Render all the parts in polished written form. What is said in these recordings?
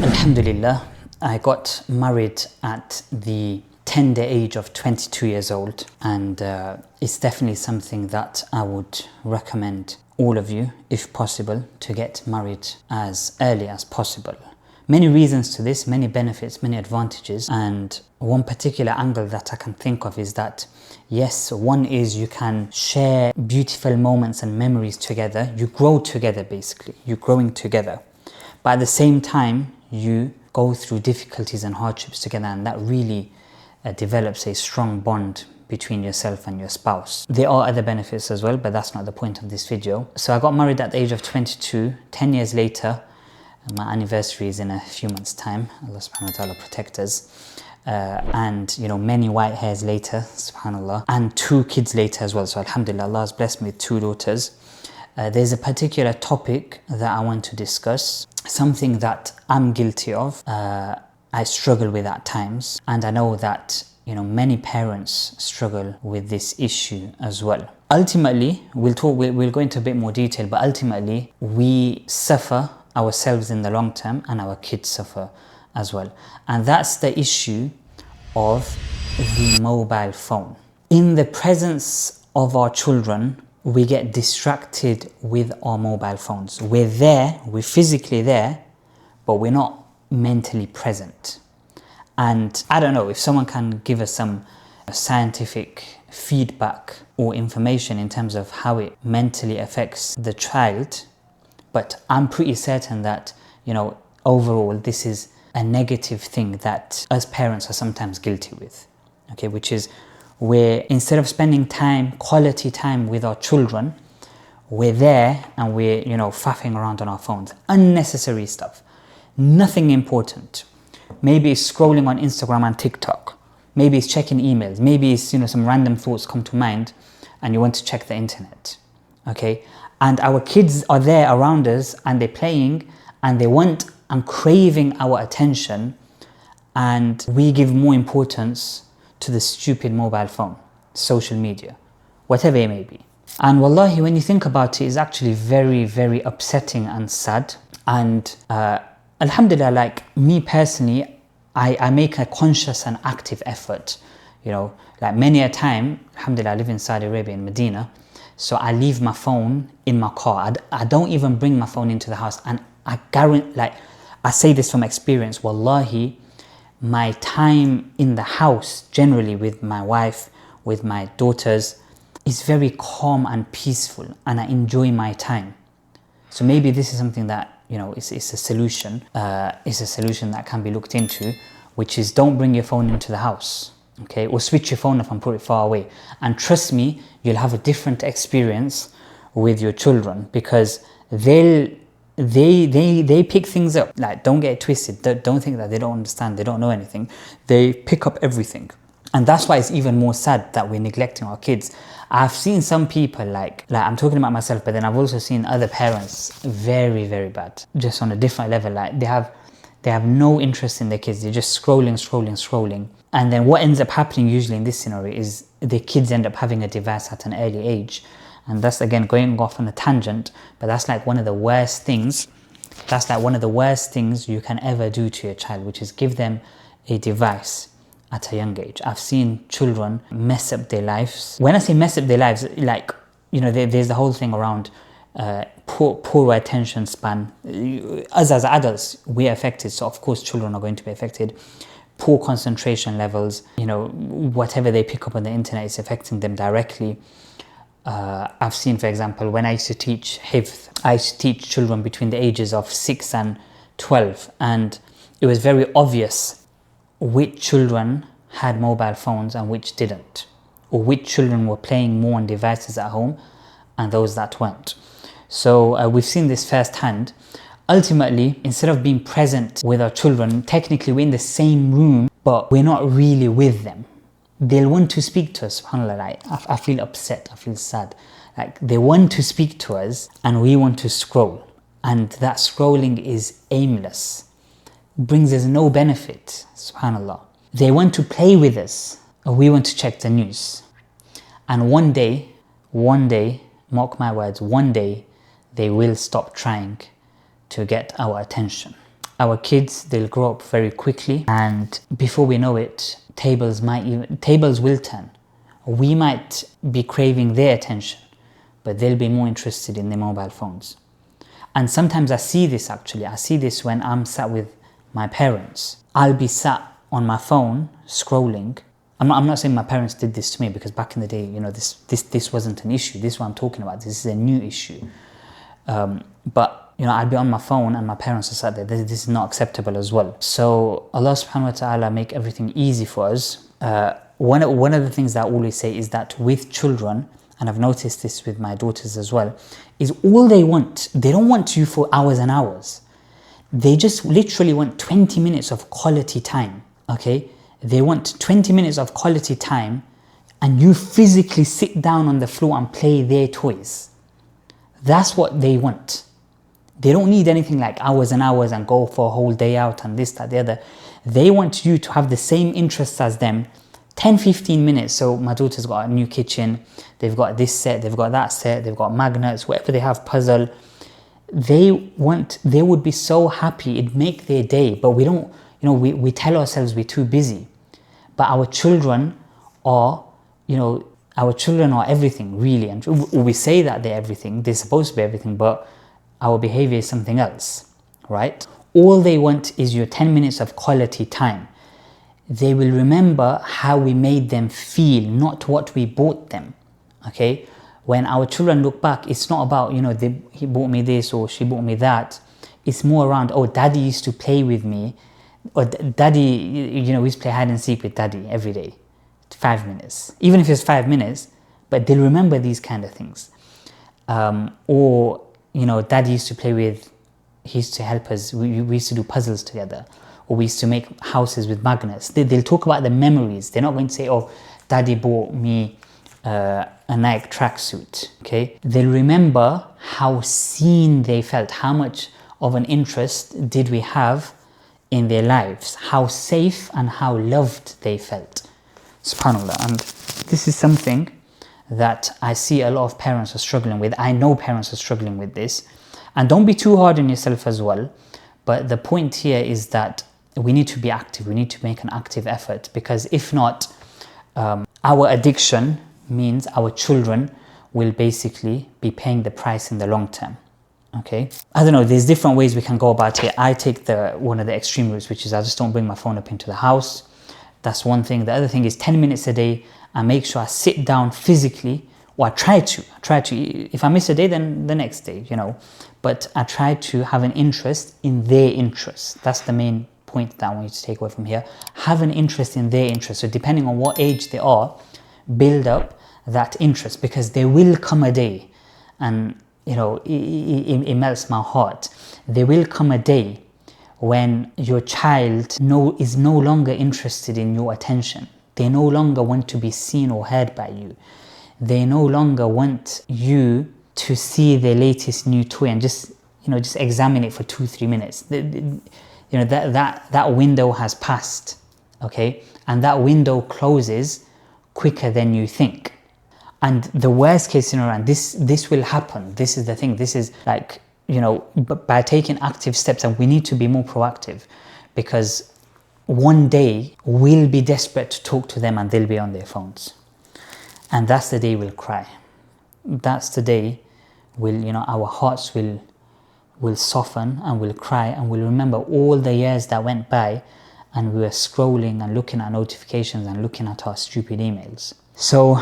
Alhamdulillah, I got married at the tender age of 22 years old, and it's definitely something that I would recommend all of you, if possible, to get married as early as possible. Many reasons to this, many benefits, many advantages, and one particular angle that I can think of is that yes, one is you can share beautiful moments and memories together. You grow together, basically. You're growing together. But at the same time, you go through difficulties and hardships together, and that really develops a strong bond between yourself and your spouse. There are other benefits as well, but that's not the point of this video. So I got married at the age of 22. 10 years later, my anniversary is in a few months' time. Allah subhanahu wa ta'ala protect us. And many white hairs later, subhanallah, and 2 kids later as well. So alhamdulillah, Allah has blessed me with 2 daughters. There's a particular topic that I want to discuss, something that I'm guilty of. I struggle with at times, and I know that many parents struggle with this issue as well. Ultimately, we'll go into a bit more detail, but ultimately we suffer ourselves in the long term, and our kids suffer as well. And that's the issue of the mobile phone. In the presence of our children, we get distracted with our mobile phones. We're there, we're physically there, but we're not mentally present. And I don't know if someone can give us some scientific feedback or information in terms of how it mentally affects the child, but I'm pretty certain that, overall, this is a negative thing that us parents are sometimes guilty with, okay, which is where instead of spending quality time with our children, we're there and we're, faffing around on our phones. Unnecessary stuff. Nothing important. Maybe it's scrolling on Instagram and TikTok. Maybe it's checking emails. Maybe it's, some random thoughts come to mind and you want to check the internet, okay? And our kids are there around us and they're playing and they want and craving our attention, and we give more importance to the stupid mobile phone, social media, whatever it may be. And wallahi, when you think about it, it's actually very, very upsetting and sad. And alhamdulillah, like me personally, I make a conscious and active effort, like many a time, alhamdulillah, I live in Saudi Arabia, in Medina, so I leave my phone in my car. I don't even bring my phone into the house, and I guarantee, I say this from experience, wallahi, my time in the house, generally with my wife, with my daughters, is very calm and peaceful, and I enjoy my time. So maybe this is something that, it's a solution. It's a solution that can be looked into, which is don't bring your phone into the house, okay? Or switch your phone off and put it far away. And trust me, you'll have a different experience with your children, because they pick things up. Like, don't get it twisted. Don't think that they don't understand, they don't know anything. They pick up everything. And that's why it's even more sad that we're neglecting our kids. I've seen some people, like I'm talking about myself, but then I've also seen other parents, very, very bad. Just on a different level, like they have no interest in their kids. They're just scrolling. And then what ends up happening usually in this scenario is the kids end up having a device at an early age. And that's, again, going off on a tangent, but that's like one of the worst things. That's like one of the worst things you can ever do to your child, which is give them a device at a young age. I've seen children mess up their lives. When I say mess up their lives, there's the whole thing around poor attention span. Us as adults, we're affected, so of course children are going to be affected. Poor concentration levels, whatever they pick up on the internet is affecting them directly. I've seen, for example, when I used to teach Hifdh, I used to teach children between the ages of 6 and 12, and it was very obvious which children had mobile phones and which didn't, or which children were playing more on devices at home and those that weren't. So we've seen this firsthand. Ultimately, instead of being present with our children, technically we're in the same room, but we're not really with them. They'll want to speak to us, subhanAllah. I feel upset, I feel sad. Like, they want to speak to us and we want to scroll. And that scrolling is aimless. It brings us no benefit, subhanAllah. They want to play with us and we want to check the news. And one day, mark my words, one day they will stop trying to get our attention. our kids, they'll grow up very quickly, and before we know it, tables will turn. We might be craving their attention, but they'll be more interested in their mobile phones. And sometimes I see this when I'm sat with my parents. I'll be sat on my phone scrolling. I'm not saying my parents did this to me, because back in the day, this wasn't an issue. This is what I'm talking about. This is a new issue. But I'd be on my phone and my parents are sat there. This is not acceptable as well. So Allah subhanahu wa ta'ala make everything easy for us. One of the things that I always say is that with children, and I've noticed this with my daughters as well, is all they don't want you for hours and hours. They just literally want 20 minutes of quality time, okay? They want 20 minutes of quality time, and you physically sit down on the floor and play their toys. That's what they want. They don't need anything like hours and hours and go for a whole day out and this, that, the other. They want you to have the same interests as them, 10-15 minutes. So my daughter's got a new kitchen, they've got this set, they've got that set, they've got magnets, whatever they have, puzzle. They would be so happy, it'd make their day. But we don't, we tell ourselves we're too busy. But our children are everything, really. And we say that they're everything, they're supposed to be everything, but our behavior is something else, right? All they want is your 10 minutes of quality time. They will remember how we made them feel, not what we bought them, okay? When our children look back, it's not about, he bought me this or she bought me that. It's more around, oh, daddy used to play with me, or daddy, we used to play hide and seek with daddy every day, 5 minutes. Even if it's 5 minutes, but they'll remember these kind of things. Or, daddy used to play with, he used to help us, we used to do puzzles together, or we used to make houses with magnets. They'll talk about the memories. They're not going to say, oh, daddy bought me a Nike tracksuit, okay? They'll remember how seen they felt, how much of an interest did we have in their lives, how safe and how loved they felt. SubhanAllah. And this is something that I see a lot of parents are struggling with. I know parents are struggling with this. And don't be too hard on yourself as well. But the point here is that we need to be active. We need to make an active effort, because if not, our addiction means our children will basically be paying the price in the long term. Okay, I don't know, there's different ways we can go about it. I take one of the extreme routes, which is I just don't bring my phone up into the house. That's one thing. The other thing is 10 minutes a day. I make sure I sit down physically, or I try to. If I miss a day, then the next day, But I try to have an interest in their interests. That's the main point that I want you to take away from here. Have an interest in their interests. So depending on what age they are, build up that interest, because there will come a day, and it melts my heart. There will come a day when your child is no longer interested in your attention. They no longer want to be seen or heard by you. They no longer want you to see their latest new toy and just examine it for 2-3 minutes. That window has passed, okay? And that window closes quicker than you think. And the worst case scenario, and this will happen, this is the thing, this is like, by taking active steps, and we need to be more proactive, because one day we'll be desperate to talk to them and they'll be on their phones. And that's the day we'll cry. That's the day our hearts will soften, and we'll cry, and we'll remember all the years that went by and we were scrolling and looking at notifications and looking at our stupid emails. So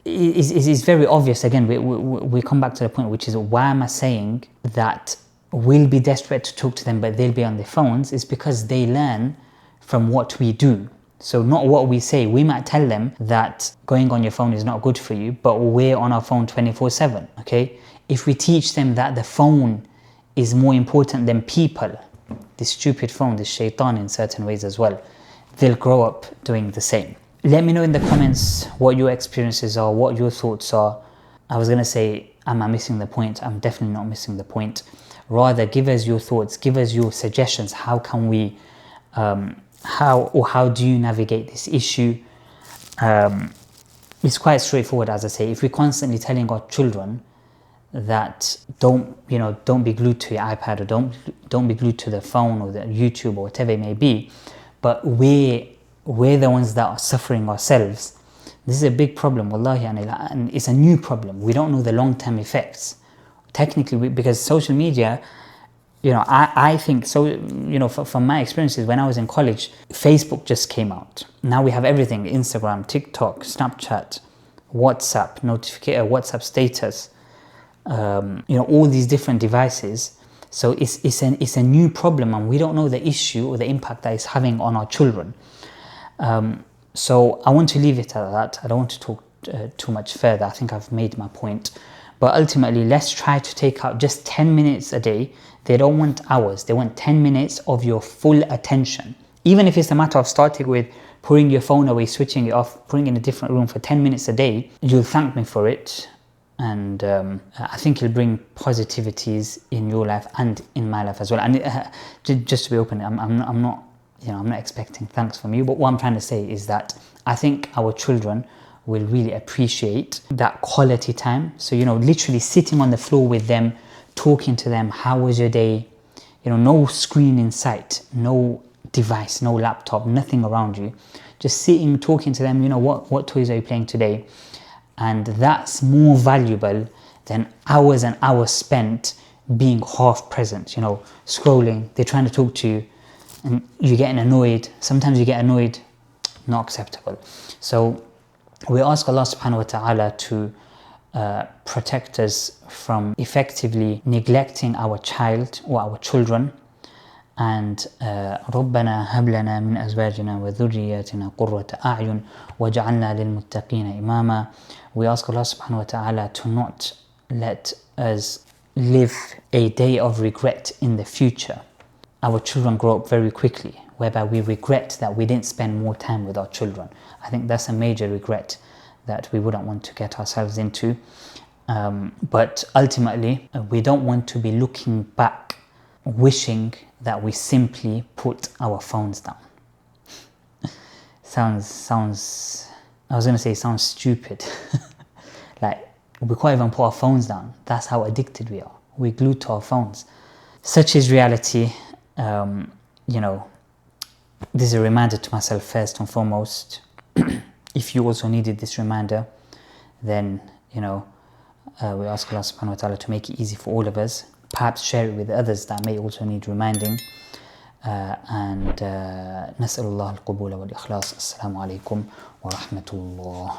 it's very obvious. Again, we come back to the point, which is, why am I saying that we'll be desperate to talk to them but they'll be on their phones? Is because they learn from what we do. So not what we say. We might tell them that going on your phone is not good for you, but we're on our phone 24/7, okay? If we teach them that the phone is more important than people, this stupid phone, this shaitan in certain ways as well, they'll grow up doing the same. Let me know in the comments what your experiences are, what your thoughts are. I was going to say, am I missing the point? I'm definitely not missing the point. Rather, give us your thoughts, give us your suggestions. How can we, how do you navigate this issue? It's quite straightforward, as I say. If we're constantly telling our children that don't be glued to your iPad, or don't be glued to the phone or the YouTube or whatever it may be. But we're the ones that are suffering ourselves. This is a big problem, wallahi, and it's a new problem. We don't know the long-term effects. Technically, because social media, I think so. From my experiences when I was in college, Facebook just came out. Now we have everything: Instagram, TikTok, Snapchat, WhatsApp, WhatsApp status. All these different devices. So it's a new problem, and we don't know the issue or the impact that it's having on our children. So I want to leave it at that. I don't want to talk too much further. I think I've made my point. But ultimately, let's try to take out just 10 minutes a day. They don't want hours. They want 10 minutes of your full attention. Even if it's a matter of starting with putting your phone away, switching it off, putting it in a different room for 10 minutes a day, you'll thank me for it. And I think it'll bring positivities in your life and in my life as well. And just to be open, I'm not expecting thanks from you. But what I'm trying to say is that I think our children will really appreciate that quality time. So, literally sitting on the floor with them, talking to them, how was your day? No screen in sight, no device, no laptop, nothing around you. Just sitting, talking to them, what toys are you playing today? And that's more valuable than hours and hours spent being half present, scrolling. They're trying to talk to you and you're getting annoyed. Sometimes you get annoyed, not acceptable. So we ask Allah subhanahu wa ta'ala to protect us from effectively neglecting our child or our children. And ربنا هب لنا من أزواجنا وذرياتنا قرة أعين وجعلنا للمتقين إماما. We ask Allah subhanahu wa ta'ala to not let us live a day of regret in the future. Our children grow up very quickly, whereby we regret that we didn't spend more time with our children. I think that's a major regret that we wouldn't want to get ourselves into. But ultimately, we don't want to be looking back, wishing that we simply put our phones down. Sounds I was going to say sounds stupid. Like, we can't even put our phones down. That's how addicted we are. We're glued to our phones. Such is reality. This is a reminder to myself first and foremost. If you also needed this reminder, then, we ask Allah subhanahu wa ta'ala to make it easy for all of us. Perhaps share it with others that may also need reminding. And نسأل الله القبول والإخلاص. السلام عليكم ورحمة الله.